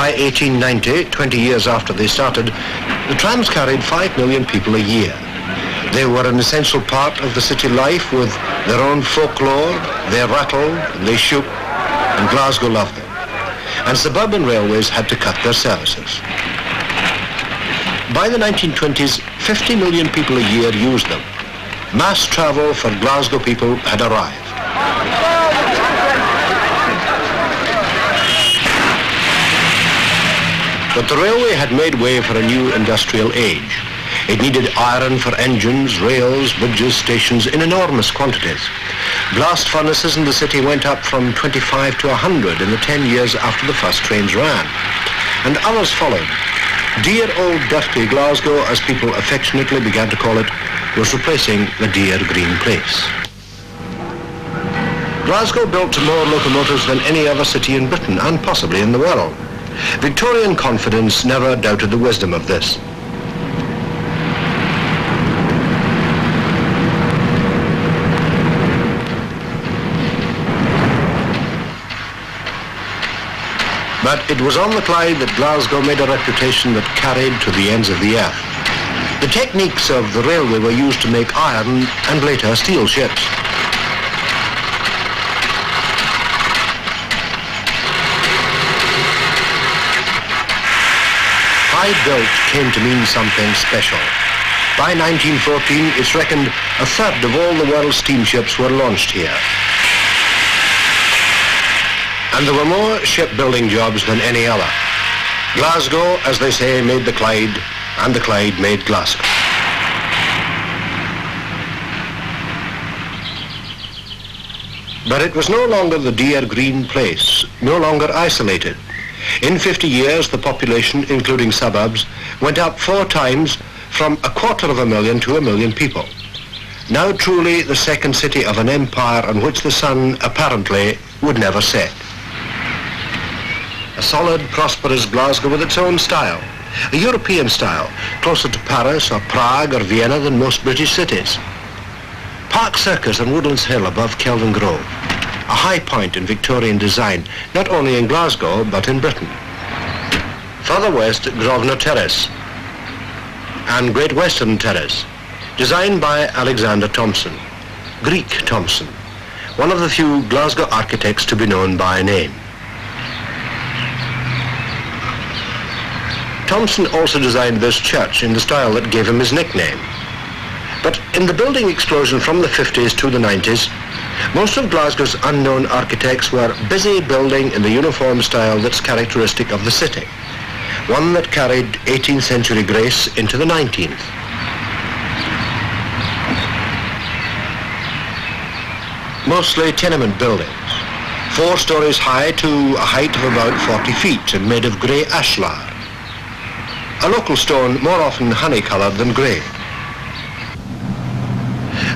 By 1890, 20 years after they started, the trams carried 5 million people a year. They were an essential part of the city life with their own folklore. They rattled, they shook, and Glasgow loved them. And suburban railways had to cut their services. By the 1920s, 50 million people a year used them. Mass travel for Glasgow people had arrived. But the railway had made way for a new industrial age. It needed iron for engines, rails, bridges, stations in enormous quantities. Blast furnaces in the city went up from 25 to 100 in the 10 years after the first trains ran. And others followed. Dear old dirty Glasgow, as people affectionately began to call it, was replacing the dear green place. Glasgow built more locomotives than any other city in Britain and possibly in the world. Victorian confidence never doubted the wisdom of this. But it was on the Clyde that Glasgow made a reputation that carried to the ends of the earth. The techniques of the railway were used to make iron and later steel ships. High built came to mean something special. By 1914, it's reckoned a third of all the world's steamships were launched here. And there were more shipbuilding jobs than any other. Glasgow, as they say, made the Clyde, and the Clyde made Glasgow. But it was no longer the dear green place, no longer isolated. In 50 years, the population, including suburbs, went up 4 times from 250,000 to 1 million people. Now truly the second city of an empire on which the sun, apparently, would never set. A solid, prosperous Glasgow with its own style, a European style, closer to Paris or Prague or Vienna than most British cities. Park Circus on Woodlands Hill above Kelvin Grove, a high point in Victorian design, not only in Glasgow, but in Britain. Further west, Grosvenor Terrace and Great Western Terrace, designed by Alexander Thomson, Greek Thomson, one of the few Glasgow architects to be known by name. Thomson also designed this church in the style that gave him his nickname. But in the building explosion from the 50s to the 90s, most of Glasgow's unknown architects were busy building in the uniform style that's characteristic of the city, one that carried 18th century grace into the 19th. Mostly tenement buildings, 4 stories high to a height of about 40 feet and made of grey ashlar, a local stone more often honey-coloured than grey.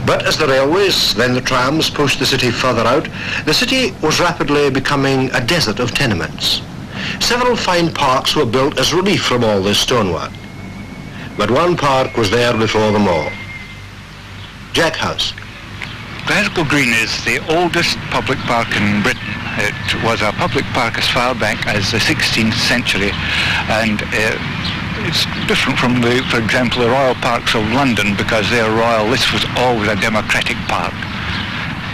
But as the railways, then the trams, pushed the city further out, the city was rapidly becoming a desert of tenements. Several fine parks were built as relief from all this stonework. But one park was there before them all. Jack House. Glasgow Green is the oldest public park in Britain. It was a public park as far back as the 16th century, and it's different from, for example, the royal parks of London, because they're royal. This was always a democratic park,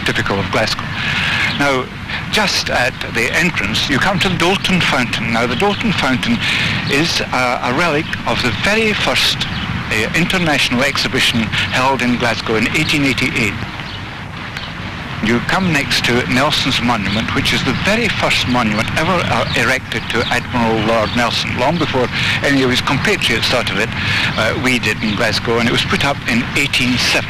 typical of Glasgow. Now, just at the entrance, you come to the Doulton Fountain. Now, the Doulton Fountain is a relic of the very first international exhibition held in Glasgow in 1888. You come next to Nelson's monument, which is the very first monument ever erected to Admiral Lord Nelson, long before any of his compatriots thought of it. We did in Glasgow, and it was put up in 1807.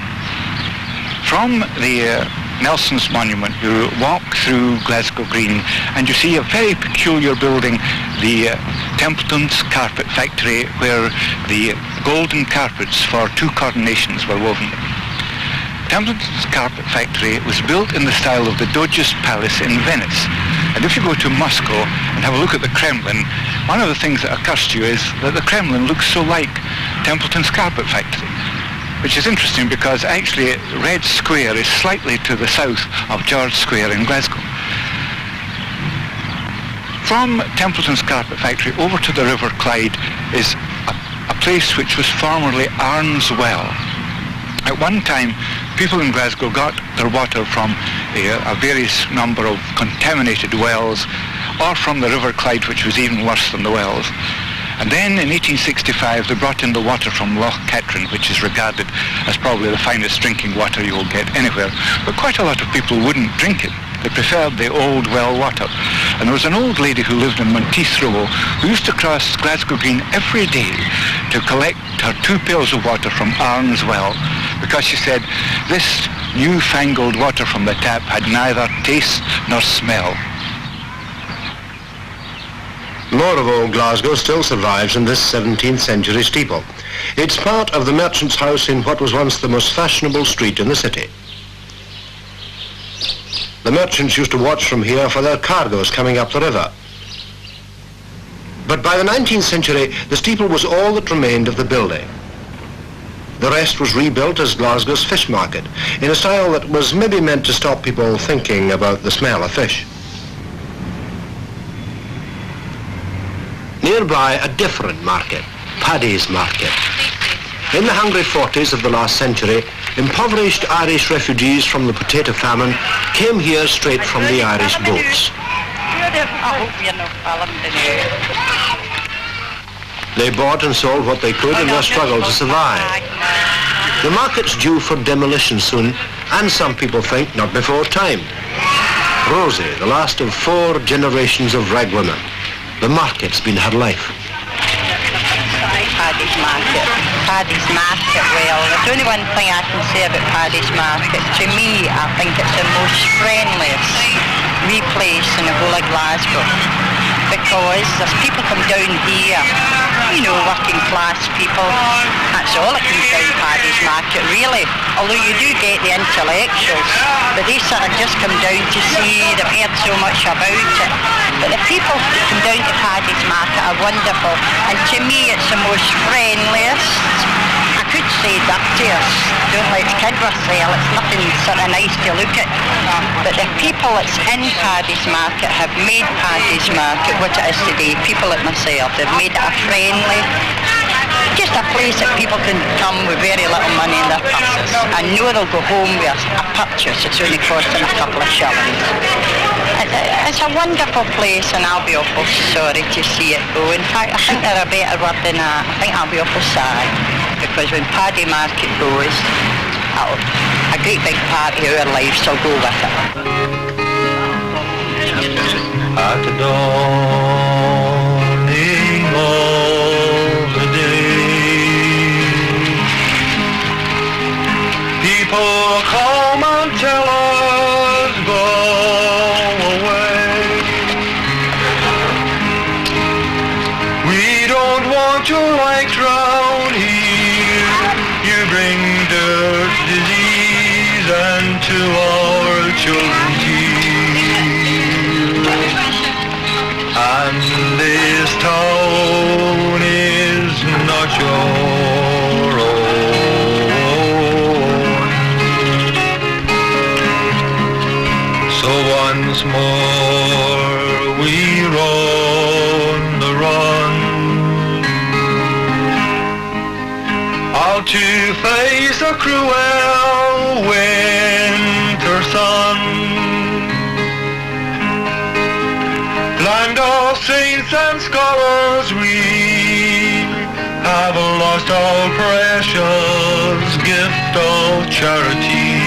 From the Nelson's monument, you walk through Glasgow Green, and you see a very peculiar building, the Templeton's Carpet Factory, where the golden carpets for 2 coronations were woven. Templeton's Carpet Factory was built in the style of the Doge's Palace in Venice. And if you go to Moscow and have a look at the Kremlin, one of the things that occurs to you is that the Kremlin looks so like Templeton's Carpet Factory, which is interesting because actually Red Square is slightly to the south of George Square in Glasgow. From Templeton's Carpet Factory over to the River Clyde is a place which was formerly Arne's Well. At one time, people in Glasgow got their water from a various number of contaminated wells, or from the River Clyde, which was even worse than the wells. And then in 1865 they brought in the water from Loch Katrine, which is regarded as probably the finest drinking water you will get anywhere. But quite a lot of people wouldn't drink it. They preferred the old well water. And there was an old lady who lived in Monteith Row who used to cross Glasgow Green every day to collect her 2 pails of water from Arne's Well, because she said this newfangled water from the tap had neither taste nor smell. More of old Glasgow still survives in this 17th century steeple. It's part of the merchant's house in what was once the most fashionable street in the city. The merchants used to watch from here for their cargoes coming up the river. But by the 19th century, the steeple was all that remained of the building. The rest was rebuilt as Glasgow's fish market, in a style that was maybe meant to stop people thinking about the smell of fish. Nearby, a different market, Paddy's Market. In the hungry 40s of the last century, impoverished Irish refugees from the potato famine came here straight from the Irish boats. They bought and sold what they could in their struggle to survive. The market's due for demolition soon, and some people think not before time. Rosie, the last of 4 generations of rag women. The market's been her life. Paddy's Market. Paddy's Market, well, there's only one thing I can say about Paddy's Market. To me, I think it's the most friendliest wee place in the whole of Glasgow. Because there's people come down here, you know, working class people. That's all that comes down Paddy's Market, really. Although you do get the intellectuals, but they sort of just come down to see, they've heard so much about it. But the people that come down to Paddy's Market are wonderful, and to me it's the most friendliest. I could say dirtiest, don't like the kid were saying, it's nothing sort of nice to look at. But the people that's in Paddy's Market have made Paddy's Market what it is today. People like myself, they've made it a friendly, just a place that people can come with very little money in their purses and know they'll go home with a purchase that's only costing a couple of shillings. It's a wonderful place, and I'll be awful sorry to see it go. In fact, I think they're a better word than that. I think I'll be awful sad, because when Paddy Market goes, a great big part of our lives will go with it. At the dawning of the day, people come and tell us go away. We don't want your lights round here. You bring dirt, disease, and to our children's and this town is not your own. So once more we're on the run, all to face a cruel winter sun. Land of saints and scholars, we have lost our precious gift of charity,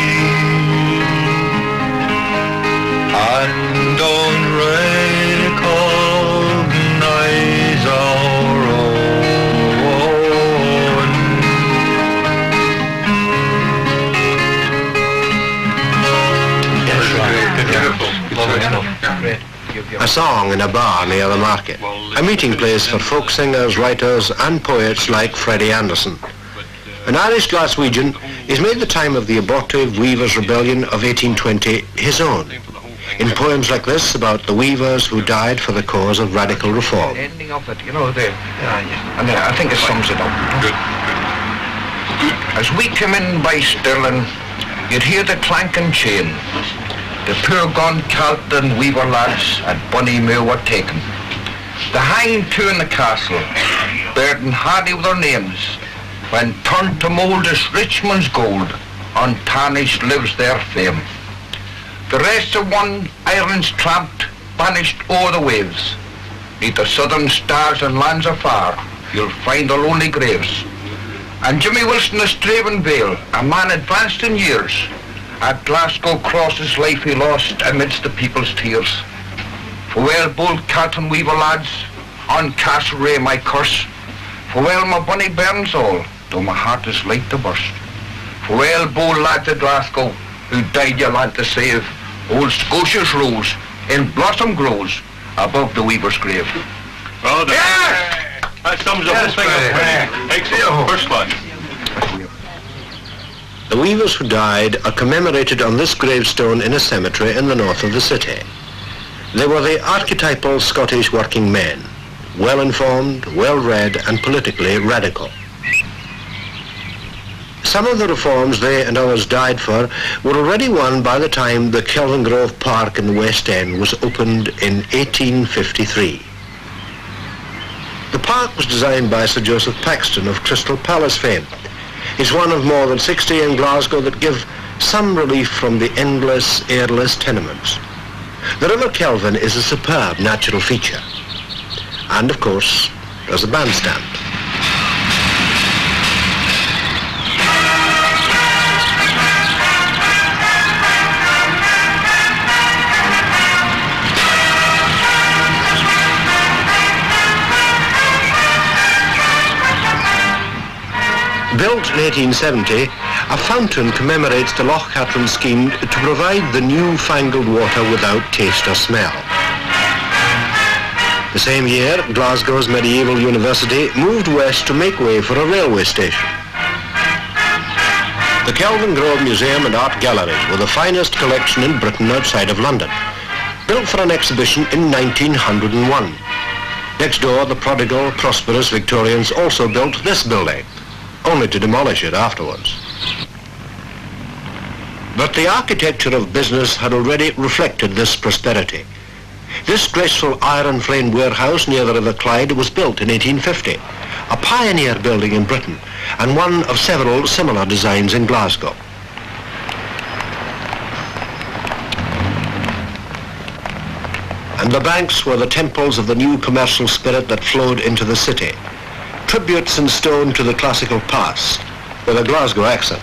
and don't recognize our own. Yes, a song in a bar near the market, a meeting place for folk singers, writers and poets like Freddie Anderson. An Irish Glaswegian, he's made the time of the abortive Weavers' Rebellion of 1820 his own, in poems like this about the weavers who died for the cause of radical reform. The ending of it, you know, and I think it sums it up. Good. As we came in by Stirling, you'd hear the clanking chain. The poor gun Celt and Weaver lads at Bunnymuir were taken. The hanged two in the castle, burdened hardy with their names, when turned to mould as Richmond's gold, untarnished lives their fame. The rest of one Ireland's tramped, banished o'er the waves. Neath the southern stars and lands afar, you'll find their lonely graves. And Jimmy Wilson, a Straven Vale, a man advanced in years, at Glasgow crossed his life he lost amidst the people's tears. Farewell, bold Celt and Weaver lads, on Castlereagh my curse. Farewell, my bonny bairns all, though my heart is like to burst. Farewell, bold lads of Glasgow, who died your land to save. Old Scotia's rose in blossom grows above the Weaver's grave. Well done. Yes! That sums the whole thing up. Excellent. First one. The weavers who died are commemorated on this gravestone in a cemetery in the north of the city. They were the archetypal Scottish working men, well-informed, well-read and politically radical. Some of the reforms they and others died for were already won by the time the Kelvingrove Park in the West End was opened in 1853. The park was designed by Sir Joseph Paxton of Crystal Palace fame. It's one of more than 60 in Glasgow that give some relief from the endless, airless tenements. The River Kelvin is a superb natural feature. And of course, there's a bandstand. Built in 1870, a fountain commemorates the Loch Katrine scheme to provide the new-fangled water without taste or smell. The same year, Glasgow's medieval university moved west to make way for a railway station. The Kelvingrove Museum and Art Galleries were the finest collection in Britain outside of London, built for an exhibition in 1901. Next door, the prodigal, prosperous Victorians also built this building, only to demolish it afterwards. But the architecture of business had already reflected this prosperity. This graceful iron-framed warehouse near the River Clyde was built in 1850, a pioneer building in Britain, and one of several similar designs in Glasgow. And the banks were the temples of the new commercial spirit that flowed into the city. Tributes in stone to the classical past, with a Glasgow accent.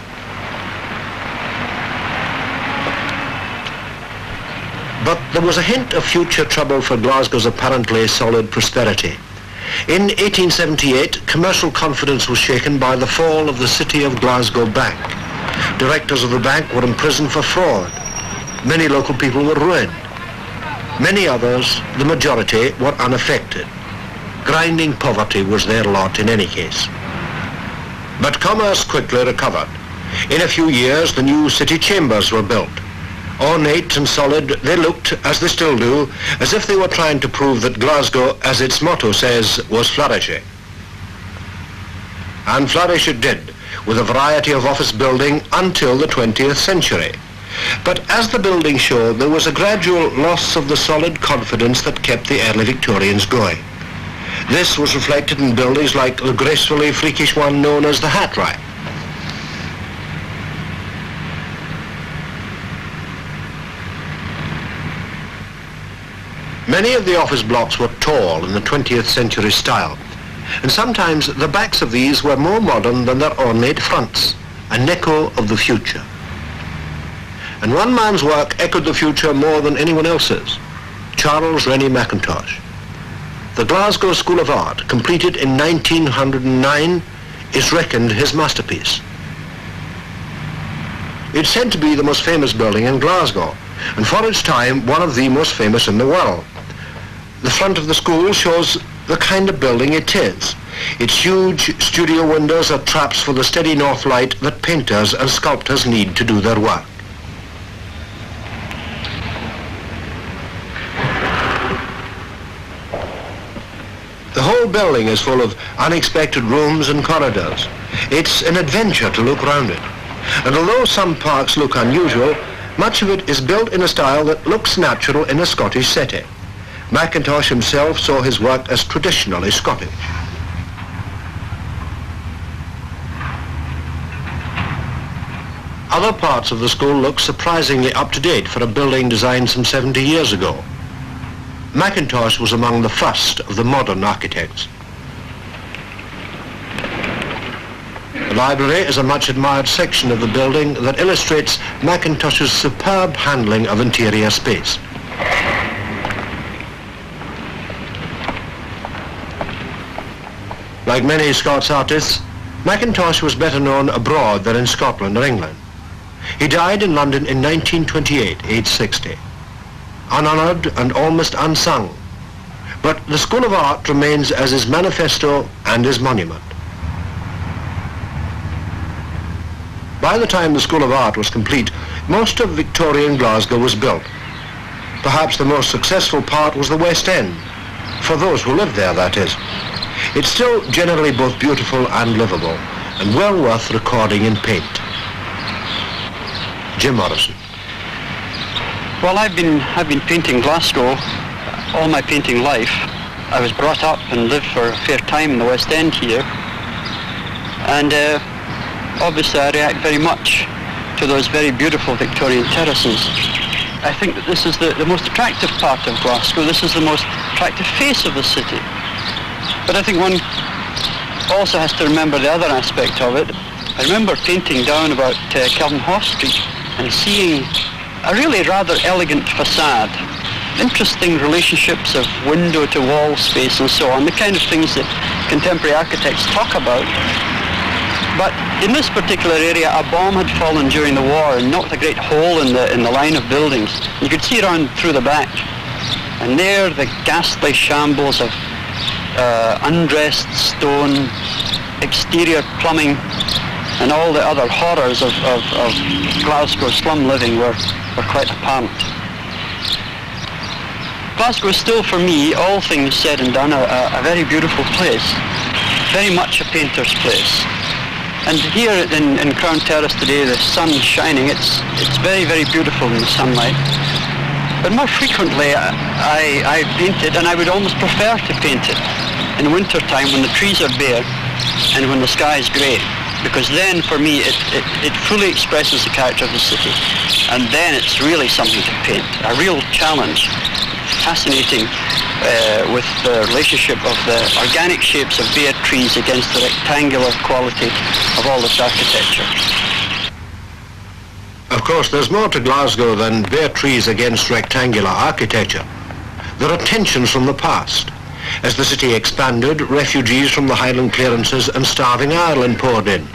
But there was a hint of future trouble for Glasgow's apparently solid prosperity. In 1878, commercial confidence was shaken by the fall of the City of Glasgow Bank. Directors of the bank were imprisoned for fraud. Many local people were ruined. Many others, the majority, were unaffected. Grinding poverty was their lot in any case. But commerce quickly recovered. In a few years, the new city chambers were built. Ornate and solid, they looked, as they still do, as if they were trying to prove that Glasgow, as its motto says, was flourishing. And flourish it did, with a variety of office building until the 20th century. But as the building showed, there was a gradual loss of the solid confidence that kept the early Victorians going. This was reflected in buildings like the gracefully freakish one known as the Hat Rack. Many of the office blocks were tall in the 20th century style, and sometimes the backs of these were more modern than their ornate fronts, an echo of the future. And one man's work echoed the future more than anyone else's, Charles Rennie Mackintosh. The Glasgow School of Art, completed in 1909, is reckoned his masterpiece. It's said to be the most famous building in Glasgow, and for its time, one of the most famous in the world. The front of the school shows the kind of building it is. Its huge studio windows are traps for the steady north light that painters and sculptors need to do their work. The whole building is full of unexpected rooms and corridors. It's an adventure to look round it. And although some parks look unusual, Much of it is built in a style that looks natural in a Scottish city. Mackintosh himself saw his work as traditionally Scottish. Other parts of the school look surprisingly up-to-date for a building designed some 70 years ago. Mackintosh was among the first of the modern architects. The library is a much admired section of the building that illustrates Mackintosh's superb handling of interior space. Like many Scots artists, Mackintosh was better known abroad than in Scotland or England. He died in London in 1928, aged 60. Unhonoured and almost unsung, but the School of Art remains as his manifesto and his monument. By the time the School of Art was complete, most of Victorian Glasgow was built. Perhaps the most successful part was the West End, for those who lived there, that is. It's still generally both beautiful and livable, and well worth recording in paint. Jim Morrison. Well, I've been painting Glasgow all my painting life. I was brought up and lived for a fair time in the West End here, and obviously I react very much to those very beautiful Victorian terraces. I think that this is the most attractive part of Glasgow. This is the most attractive face of the city. But I think one also has to remember the other aspect of it. I remember painting down about Kelvinhall Street and seeing a really rather elegant facade, interesting relationships of window to wall space and so on, the kind of things that contemporary architects talk about. But in this particular area, a bomb had fallen during the war and knocked a great hole in the line of buildings. You could see around through the back. And there, the ghastly shambles of undressed stone, exterior plumbing, and all the other horrors of Glasgow slum living were quite apparent. Glasgow is still, for me, all things said and done, a very beautiful place, very much a painter's place. And here in Crown Terrace today, the sun shining, it's very, very beautiful in the sunlight. But more frequently, I paint it, and I would almost prefer to paint it in winter time when the trees are bare and when the sky is grey, because then for me it fully expresses the character of the city, and then it's really something to paint, a real challenge, fascinating with the relationship of the organic shapes of bare trees against the rectangular quality of all this architecture. Of course, there's more to Glasgow than bare trees against rectangular architecture. There are tensions from the past. As the city expanded, refugees from the Highland clearances and starving Ireland poured in.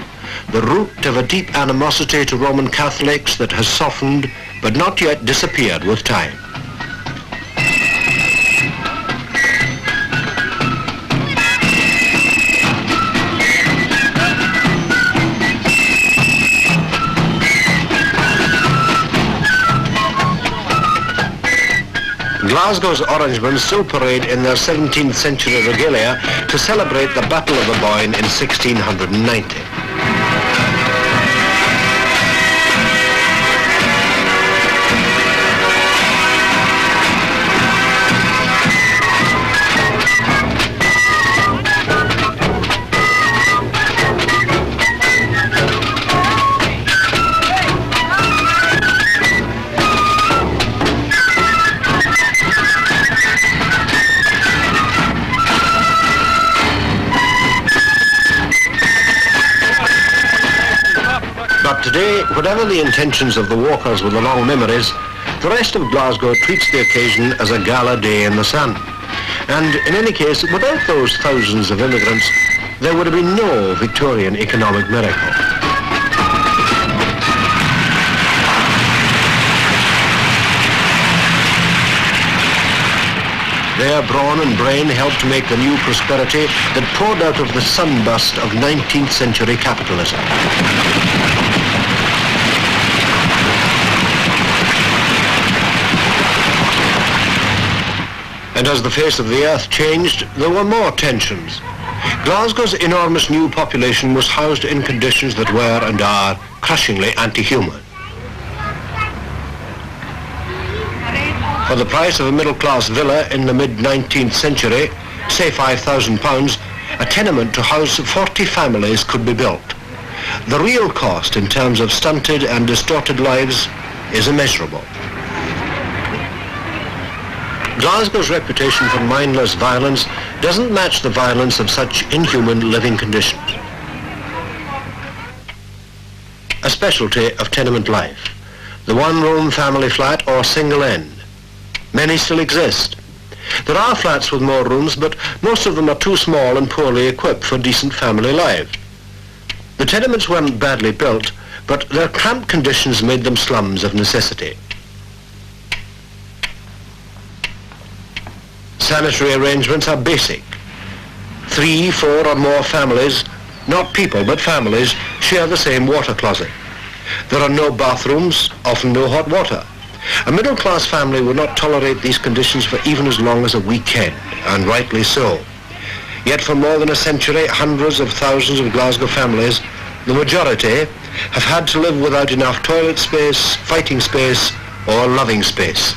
The root of a deep animosity to Roman Catholics that has softened but not yet disappeared with time. Glasgow's Orangemen still parade in their 17th century regalia to celebrate the Battle of the Boyne in 1690. Today, whatever the intentions of the walkers with the long memories, the rest of Glasgow treats the occasion as a gala day in the sun. And in any case, without those thousands of immigrants, there would have been no Victorian economic miracle. Their brawn and brain helped make the new prosperity that poured out of the sunburst of 19th century capitalism. And as the face of the earth changed, there were more tensions. Glasgow's enormous new population was housed in conditions that were and are crushingly anti-human. For the price of a middle-class villa in the mid-19th century, say £5,000, a tenement to house 40 families could be built. The real cost in terms of stunted and distorted lives is immeasurable. Glasgow's reputation for mindless violence doesn't match the violence of such inhuman living conditions. A specialty of tenement life, the one-room family flat or single end. Many still exist. There are flats with more rooms, but most of them are too small and poorly equipped for decent family lives. The tenements weren't badly built, but their cramped conditions made them slums of necessity. Sanitary arrangements are basic. 3, 4 or more families, not people but families, share the same water closet. There are no bathrooms, often no hot water. A middle-class family would not tolerate these conditions for even as long as a weekend, and rightly so. Yet for more than a century, hundreds of thousands of Glasgow families, the majority, have had to live without enough toilet space, fighting space, or loving space.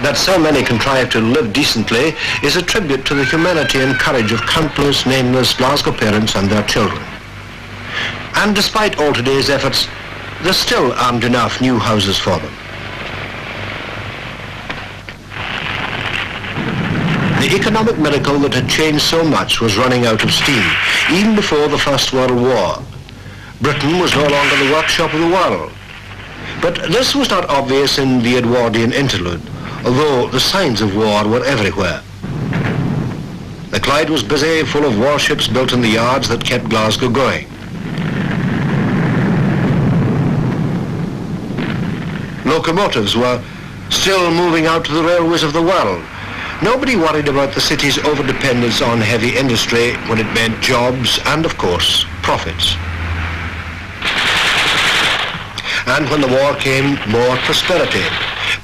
That so many contrive to live decently is a tribute to the humanity and courage of countless nameless Glasgow parents and their children. And despite all today's efforts, there still aren't enough new houses for them. The economic miracle that had changed so much was running out of steam, even before the First World War. Britain was no longer the workshop of the world. But this was not obvious in the Edwardian interlude, although the signs of war were everywhere. The Clyde was busy, full of warships built in the yards that kept Glasgow going. Locomotives were still moving out to the railways of the world. Nobody worried about the city's overdependence on heavy industry when it meant jobs and, of course, profits. And when the war came, more prosperity,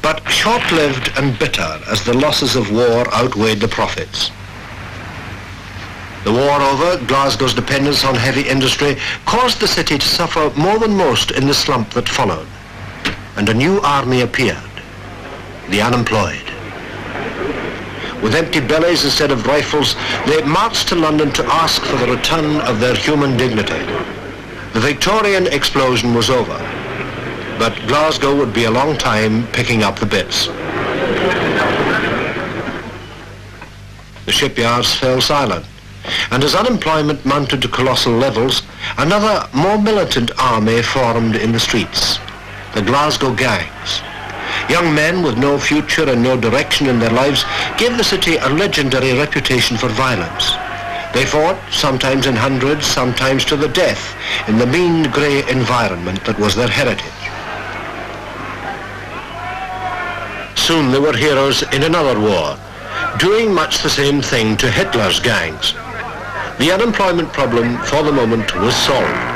but short-lived and bitter as the losses of war outweighed the profits. The war over, Glasgow's dependence on heavy industry caused the city to suffer more than most in the slump that followed. And a new army appeared, the unemployed. With empty bellies instead of rifles, they marched to London to ask for the return of their human dignity. The Victorian explosion was over, but Glasgow would be a long time picking up the bits. The shipyards fell silent, and as unemployment mounted to colossal levels, another, more militant army formed in the streets. The Glasgow gangs. Young men with no future and no direction in their lives gave the city a legendary reputation for violence. They fought, sometimes in hundreds, sometimes to the death, in the mean grey environment that was their heritage. Soon they were heroes in another war, doing much the same thing to Hitler's gangs. The unemployment problem, for the moment, was solved.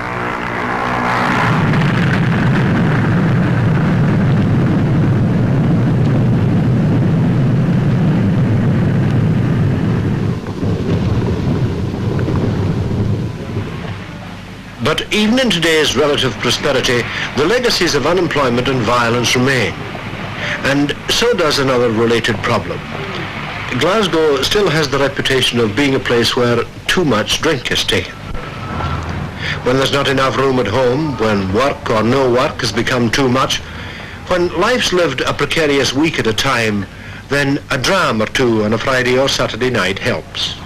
But even in today's relative prosperity, the legacies of unemployment and violence remain. And so does another related problem. Glasgow still has the reputation of being a place where too much drink is taken. When there's not enough room at home, when work or no work has become too much, when life's lived a precarious week at a time, then a dram or two on a Friday or Saturday night helps.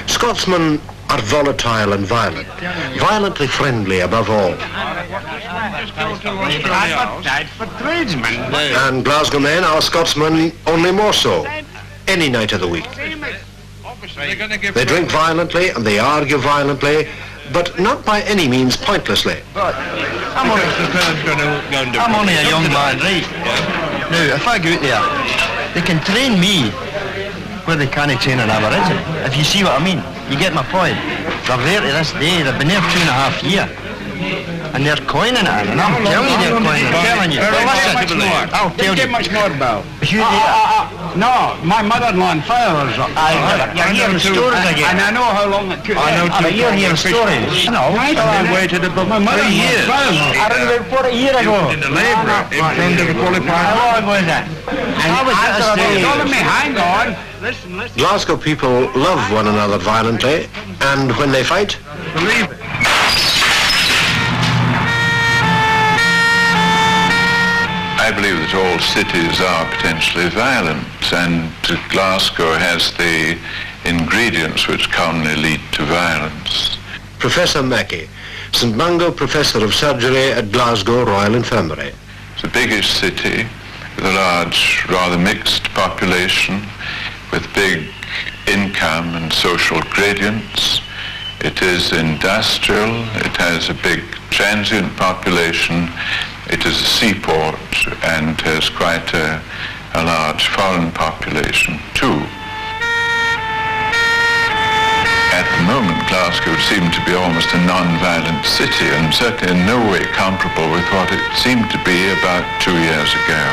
Scotsmen are volatile and violent, violently friendly above all. And Glasgow men are Scotsmen only more so, any night of the week. They drink violently and they argue violently, but not by any means pointlessly. I'm only a young man, right? Now, if I go out there, they can train me where they can't train an Aborigine, if you see what I mean. You get my point. They're there to this day. They've been there 2.5 years. And they're coining it, and I'm telling you they're coining it. I'm telling you. Well, listen, I'll tell you. much more about. No, my mother-in-law and father was up. You're hearing stories again. And I know how long it took. I know too. You're hearing stories. No, I waited about my mother 3 years. I remember about 40 years ago. In the labour, in front of the qualified. How long was that? I was at the stage. Telling me, hang on. Listen. Glasgow people love one another violently, and when they fight, Believe it. I believe that all cities are potentially violent, and Glasgow has the ingredients which commonly lead to violence. Professor Mackey, St Mungo Professor of Surgery at Glasgow Royal Infirmary. It's the biggest city with a large, rather mixed population, with big income and social gradients. It is industrial, it has a big transient population, it is a seaport, and has quite a large foreign population too. At the moment, Glasgow would seem to be almost a non-violent city, and certainly in no way comparable with what it seemed to be about 2 years ago.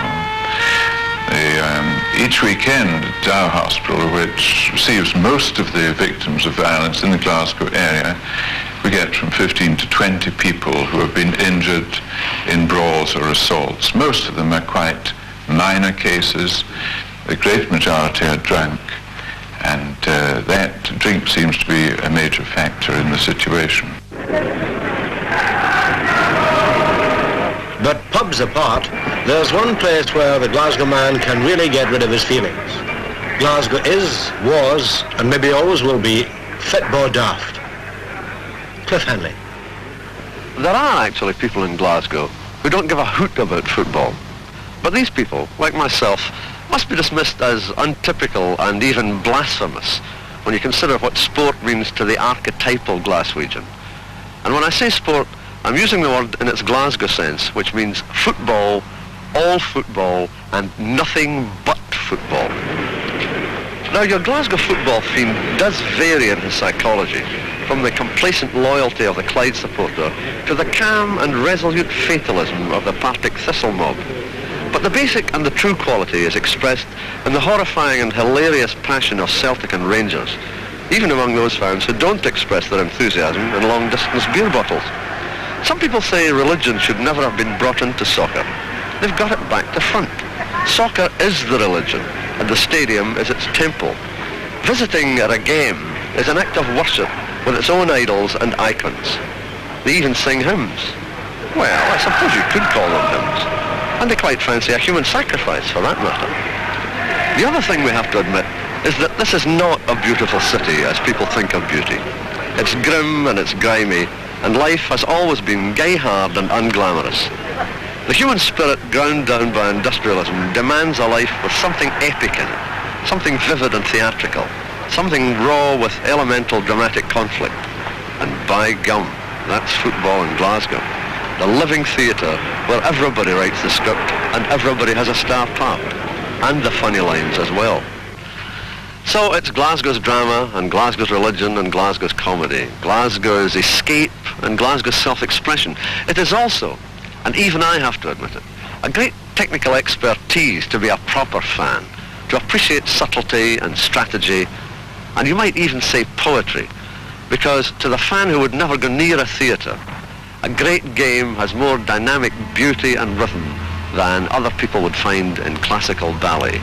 Each weekend at our hospital, which receives most of the victims of violence in the Glasgow area, we get from 15 to 20 people who have been injured in brawls or assaults. Most of them are quite minor cases. The great majority are drunk, and that drink seems to be a major factor in the situation. But pubs apart, there's one place where the Glasgow man can really get rid of his feelings. Glasgow is, was, and maybe always will be, football daft. Cliff Hanley. There are actually people in Glasgow who don't give a hoot about football. But these people, like myself, must be dismissed as untypical and even blasphemous when you consider what sport means to the archetypal Glaswegian. And when I say sport, I'm using the word in its Glasgow sense, which means football, all football, and nothing but football. Now, your Glasgow football fiend does vary in his psychology, from the complacent loyalty of the Clyde supporter to the calm and resolute fatalism of the Partick Thistle mob. But the basic and the true quality is expressed in the horrifying and hilarious passion of Celtic and Rangers, even among those fans who don't express their enthusiasm in long-distance beer bottles. Some people say religion should never have been brought into soccer. They've got it back to front. Soccer is the religion, and the stadium is its temple. Visiting at a game is an act of worship with its own idols and icons. They even sing hymns. Well, I suppose you could call them hymns. And they quite fancy a human sacrifice, for that matter. The other thing we have to admit is that this is not a beautiful city as people think of beauty. It's grim and it's grimy, and life has always been gay-hard and unglamorous. The human spirit, ground down by industrialism, demands a life with something epic in it, something vivid and theatrical, something raw with elemental dramatic conflict. And by gum, that's football in Glasgow. The living theatre where everybody writes the script and everybody has a star part, and the funny lines as well. So it's Glasgow's drama and Glasgow's religion and Glasgow's comedy, Glasgow's escape and Glasgow's self-expression. It is also, and even I have to admit it, a great technical expertise to be a proper fan, to appreciate subtlety and strategy, and you might even say poetry, because to the fan who would never go near a theatre, a great game has more dynamic beauty and rhythm than other people would find in classical ballet.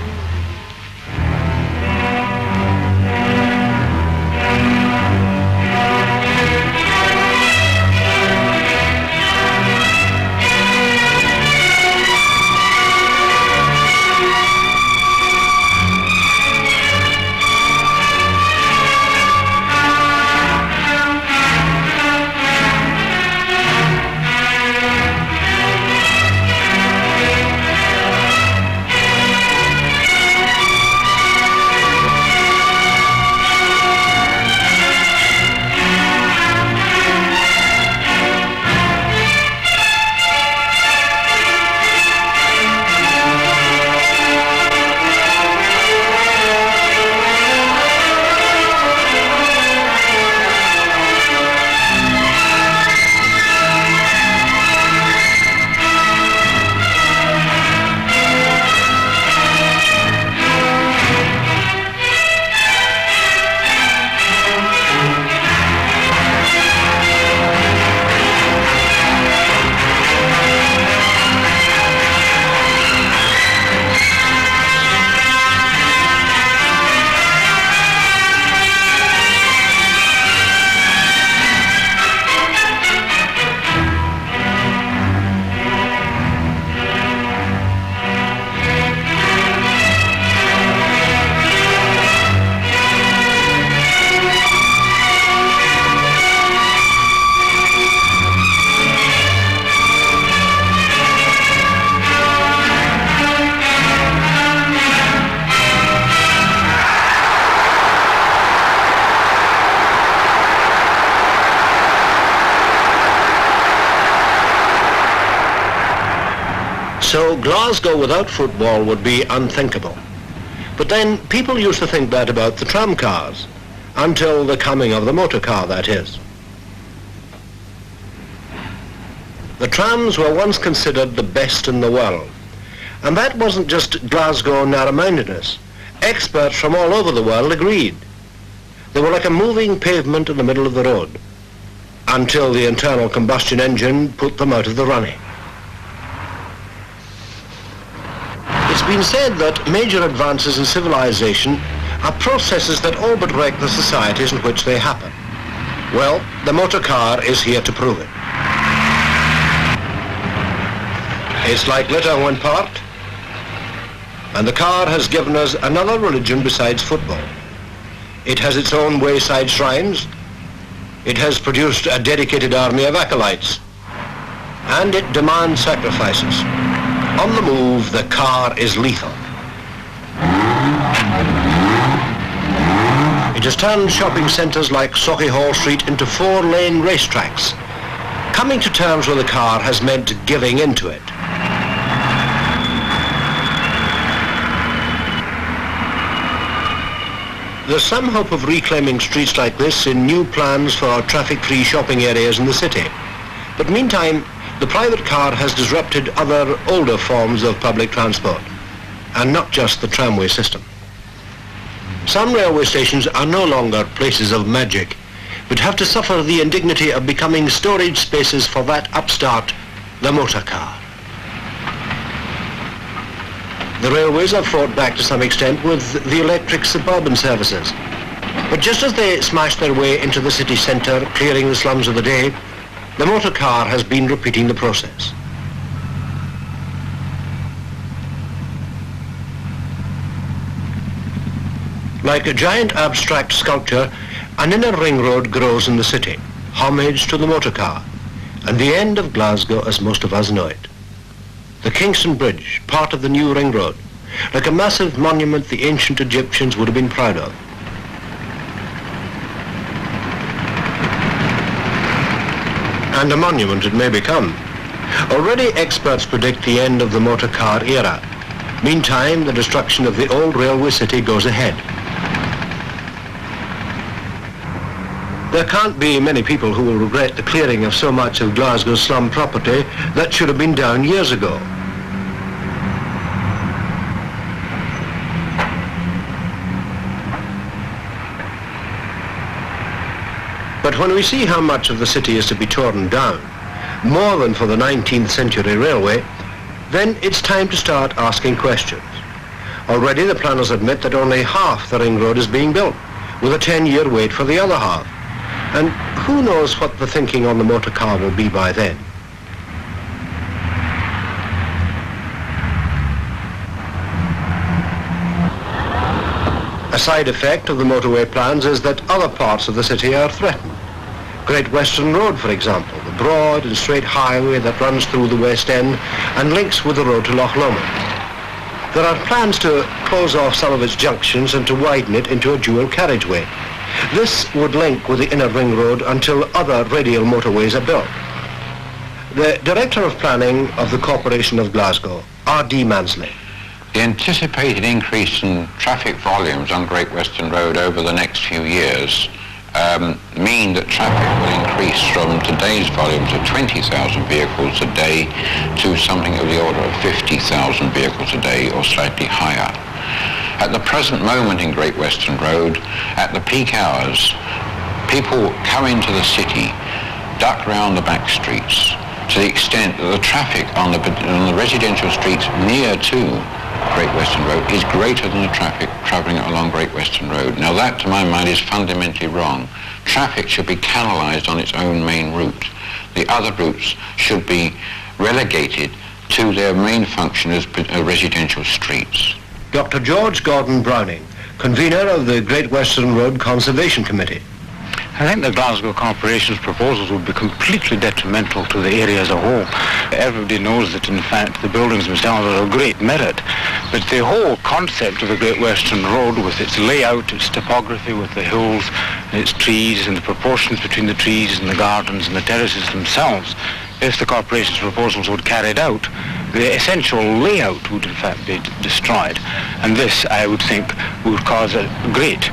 So Glasgow without football would be unthinkable. But then people used to think that about the tram cars, until the coming of the motor car, that is. The trams were once considered the best in the world. And that wasn't just Glasgow narrow-mindedness. Experts from all over the world agreed. They were like a moving pavement in the middle of the road, until the internal combustion engine put them out of the running. It's been said that major advances in civilization are processes that all but wreck the societies in which they happen. Well, the motor car is here to prove it. It's like litter when parked, and the car has given us another religion besides football. It has its own wayside shrines, it has produced a dedicated army of acolytes, and it demands sacrifices. On the move, the car is lethal. It has turned shopping centres like Sauchiehall Street into 4-lane racetracks. Coming to terms with the car has meant giving into it. There's some hope of reclaiming streets like this in new plans for traffic-free shopping areas in the city. But meantime, the private car has disrupted other older forms of public transport, and not just the tramway system. Some railway stations are no longer places of magic, but have to suffer the indignity of becoming storage spaces for that upstart, the motor car. The railways have fought back to some extent with the electric suburban services. But just as they smashed their way into the city centre, clearing the slums of the day, the motor car has been repeating the process. Like a giant abstract sculpture, an inner ring road grows in the city, homage to the motor car, and the end of Glasgow as most of us know it. The Kingston Bridge, part of the new ring road, like a massive monument the ancient Egyptians would have been proud of. And a monument it may become. Already experts predict the end of the motor car era. Meantime, the destruction of the old railway city goes ahead. There can't be many people who will regret the clearing of so much of Glasgow's slum property that should have been down years ago. But when we see how much of the city is to be torn down, more than for the 19th century railway, then it's time to start asking questions. Already the planners admit that only half the ring road is being built, with a 10-year wait for the other half. And who knows what the thinking on the motor car will be by then. A side effect of the motorway plans is that other parts of the city are threatened. Great Western Road, for example, the broad and straight highway that runs through the West End and links with the road to Loch Lomond. There are plans to close off some of its junctions and to widen it into a dual carriageway. This would link with the inner ring road until other radial motorways are built. The Director of Planning of the Corporation of Glasgow, R.D. Mansley. The anticipated increase in traffic volumes on Great Western Road over the next few years mean that traffic will increase from today's volumes of 20,000 vehicles a day to something of the order of 50,000 vehicles a day or slightly higher. At the present moment in Great Western Road, at the peak hours, people come into the city, duck round the back streets, to the extent that the traffic on the residential streets near to Great Western Road is greater than the traffic travelling along Great Western Road. Now that, to my mind, is fundamentally wrong. Traffic should be canalised on its own main route. The other routes should be relegated to their main function as residential streets. Dr. George Gordon Browning, convener of the Great Western Road Conservation Committee. I think the Glasgow Corporation's proposals would be completely detrimental to the area as a whole. Everybody knows that, in fact, the buildings themselves are of great merit, but the whole concept of the Great Western Road, with its layout, its topography, with the hills, and its trees, and the proportions between the trees and the gardens and the terraces themselves, if the Corporation's proposals were carried out, the essential layout would in fact be destroyed, and this, I would think, would cause a great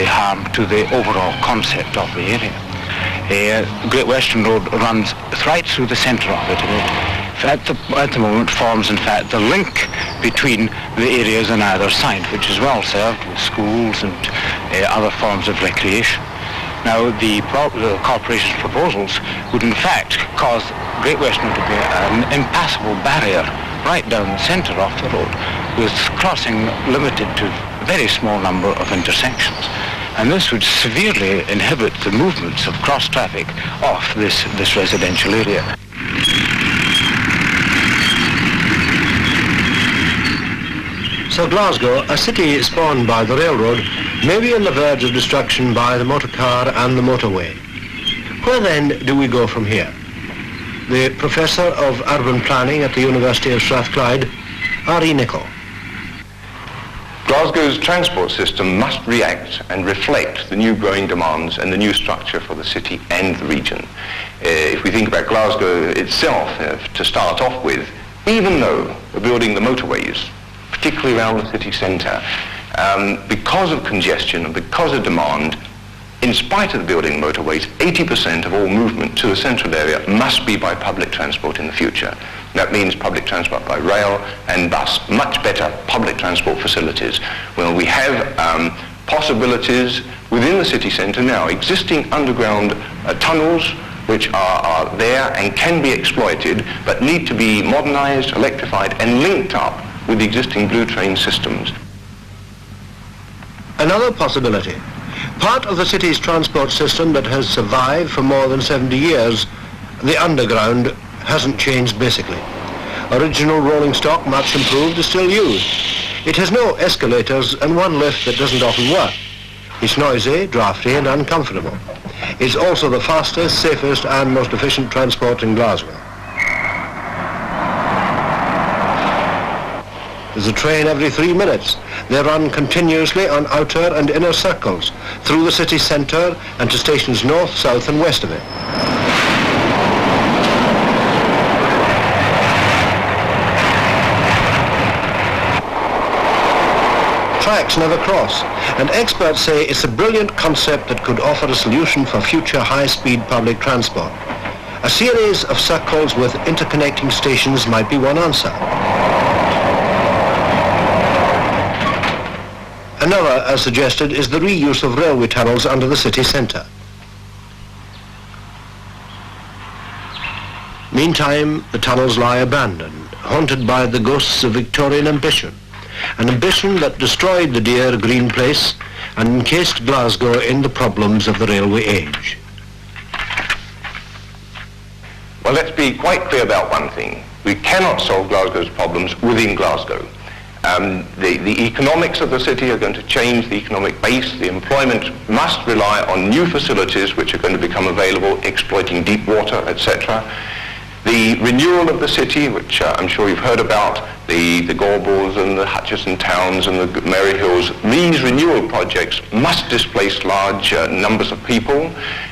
harm to the overall concept of the area. Great Western Road runs right through the centre of it, and it at the moment forms in fact the link between the areas on either side, which is well served with schools and other forms of recreation. Now, the corporation's proposals would in fact cause Great Western to be an impassable barrier right down the centre of the road, with crossing limited to a very small number of intersections. And this would severely inhibit the movements of cross-traffic off this residential area. So Glasgow, a city spawned by the railroad, may be on the verge of destruction by the motor car and the motorway. Where then do we go from here? The Professor of Urban Planning at the University of Strathclyde, R.E. Nichol. Glasgow's transport system must react and reflect the new growing demands and the new structure for the city and the region. If we think about Glasgow itself, to start off with, even though we're building the motorways, particularly around the city centre, because of congestion and because of demand, in spite of the building motorways, 80% of all movement to the central area must be by public transport in the future. That means public transport by rail and bus, much better public transport facilities. Well, we have possibilities within the city centre now, existing underground tunnels which are there and can be exploited, but need to be modernised, electrified and linked up with the existing blue train systems. Another possibility. Part of the city's transport system that has survived for more than 70 years, the underground, hasn't changed basically. Original rolling stock, much improved, is still used. It has no escalators and one lift that doesn't often work. It's noisy, drafty and uncomfortable. It's also the fastest, safest and most efficient transport in Glasgow. There's a train every 3 minutes. They run continuously on outer and inner circles, through the city centre and to stations north, south and west of it. Tracks never cross, and experts say it's a brilliant concept that could offer a solution for future high-speed public transport. A series of circles with interconnecting stations might be one answer. Another, as suggested, is the reuse of railway tunnels under the city centre. Meantime, the tunnels lie abandoned, haunted by the ghosts of Victorian ambition, an ambition that destroyed the dear green place and encased Glasgow in the problems of the railway age. Well, let's be quite clear about one thing. We cannot solve Glasgow's problems within Glasgow. The economics of the city are going to change, the economic base, the employment must rely on new facilities which are going to become available, exploiting deep water, etc. The renewal of the city, which I'm sure you've heard about, the Gorbals and the Hutchison Towns and the Mary Hills, these renewal projects must displace large numbers of people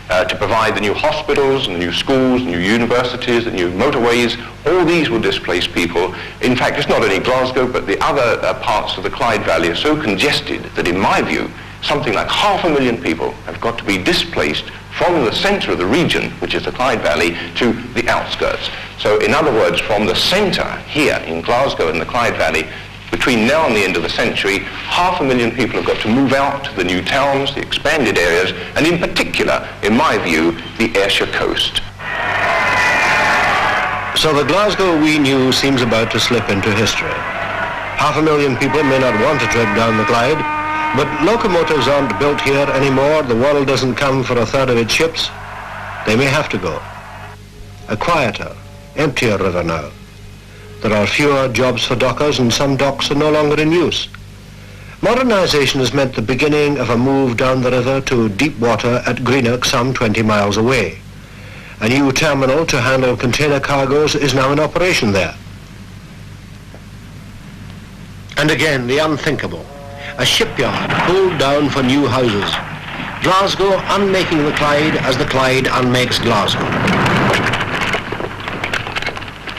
to provide the new hospitals and the new schools, new universities, the new motorways. All these will displace people. In fact, it's not only Glasgow, but the other parts of the Clyde Valley are so congested that, in my view, something like 500,000 people have got to be displaced from the centre of the region, which is the Clyde Valley, to the outskirts. So, in other words, from the centre here in Glasgow and the Clyde Valley, between now and the end of the century, 500,000 people have got to move out to the new towns, the expanded areas, and in particular, in my view, the Ayrshire coast. So the Glasgow we knew seems about to slip into history. 500,000 people may not want to trek down the Clyde, but locomotives aren't built here anymore. The world doesn't come for a third of its ships. They may have to go. A quieter, emptier river now. There are fewer jobs for dockers and some docks are no longer in use. Modernisation has meant the beginning of a move down the river to deep water at Greenock, some 20 miles away. A new terminal to handle container cargoes is now in operation there. And again, the unthinkable. A shipyard pulled down for new houses. Glasgow unmaking the Clyde as the Clyde unmakes Glasgow.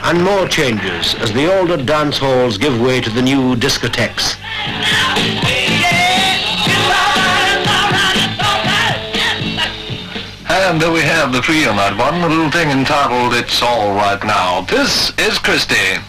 And more changes as the older dance halls give way to the new discotheques. And there we have the free on that one, the little thing entitled It's All Right Now. This is Christie.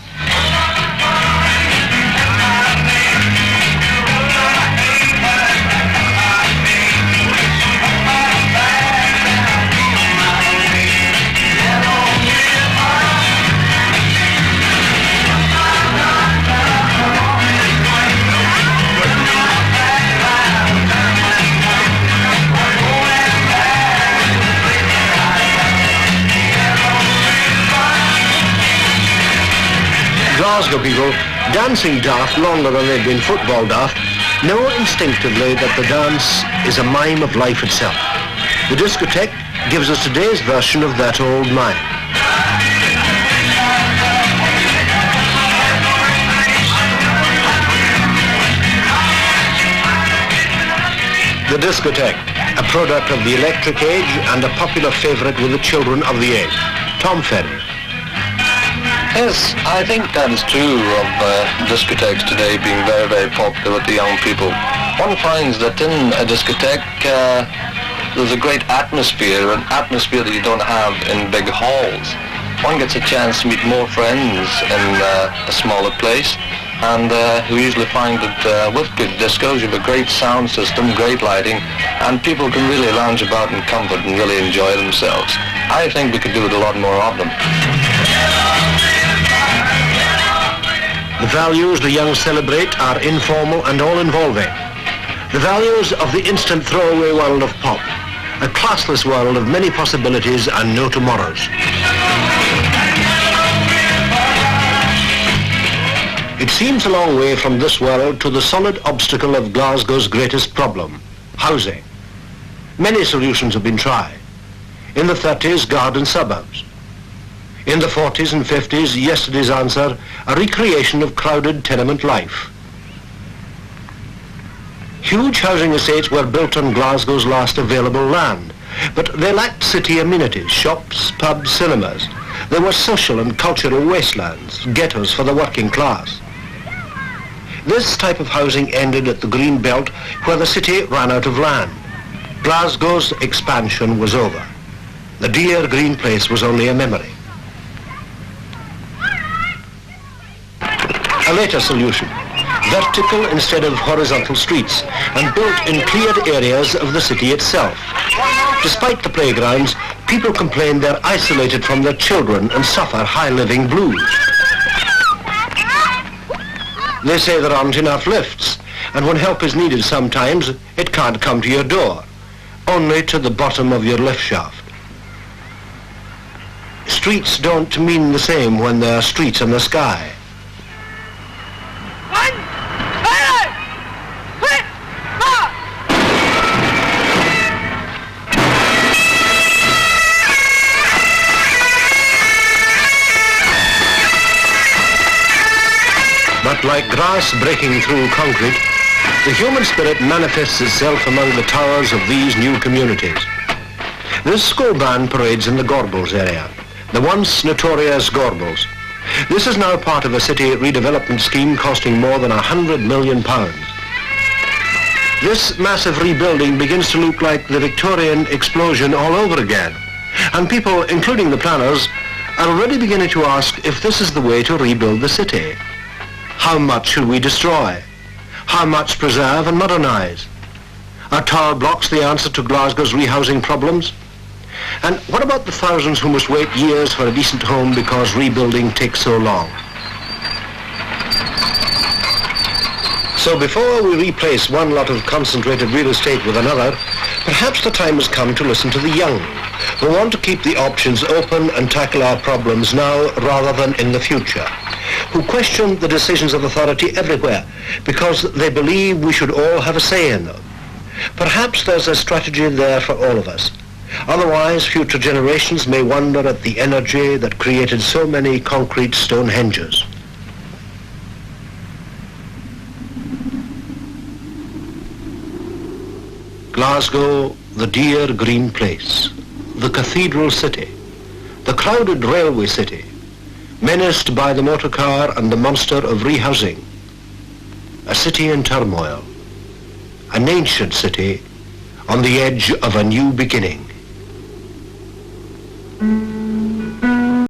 Glasgow people, dancing daft longer than they've been football daft, know instinctively that the dance is a mime of life itself. The discotheque gives us today's version of that old mime. The discotheque, a product of the electric age and a popular favourite with the children of the age. Tom Ferry. Yes, I think that is true of discotheques today being very, very popular with the young people. One finds that in a discotheque there's a great atmosphere, an atmosphere that you don't have in big halls. One gets a chance to meet more friends in a smaller place, and we usually find that with good discos you have a great sound system, great lighting, and people can really lounge about in comfort and really enjoy themselves. I think we could do it a lot more of them. The values the young celebrate are informal and all-involving. The values of the instant throwaway world of pop, a classless world of many possibilities and no tomorrows. It seems a long way from this world to the solid obstacle of Glasgow's greatest problem, housing. Many solutions have been tried. In the 30s, garden suburbs. In the 40s and 50s, yesterday's answer, a recreation of crowded tenement life. Huge housing estates were built on Glasgow's last available land, but they lacked city amenities, shops, pubs, cinemas. They were social and cultural wastelands, ghettos for the working class. This type of housing ended at the Green Belt, where the city ran out of land. Glasgow's expansion was over. The dear green place was only a memory. A later solution, vertical instead of horizontal streets, and built in cleared areas of the city itself. Despite the playgrounds, people complain they're isolated from their children and suffer high living blues. They say there aren't enough lifts, and when help is needed sometimes, it can't come to your door, only to the bottom of your lift shaft. Streets don't mean the same when there are streets in the sky. But like grass breaking through concrete, the human spirit manifests itself among the towers of these new communities. This school band parades in the Gorbals area, the once notorious Gorbals. This is now part of a city redevelopment scheme costing more than £100 million. This massive rebuilding begins to look like the Victorian explosion all over again, and people, including the planners, are already beginning to ask if this is the way to rebuild the city. How much should we destroy? How much preserve and modernise? Are tower blocks the answer to Glasgow's rehousing problems? And what about the thousands who must wait years for a decent home because rebuilding takes so long? So before we replace one lot of concentrated real estate with another, perhaps the time has come to listen to the young, who want to keep the options open and tackle our problems now rather than in the future, who question the decisions of authority everywhere because they believe we should all have a say in them. Perhaps there's a strategy there for all of us. Otherwise, future generations may wonder at the energy that created so many concrete Stonehenges. Glasgow, the dear green place, the cathedral city, the crowded railway city, menaced by the motor car and the monster of rehousing. A city in turmoil, an ancient city on the edge of a new beginning.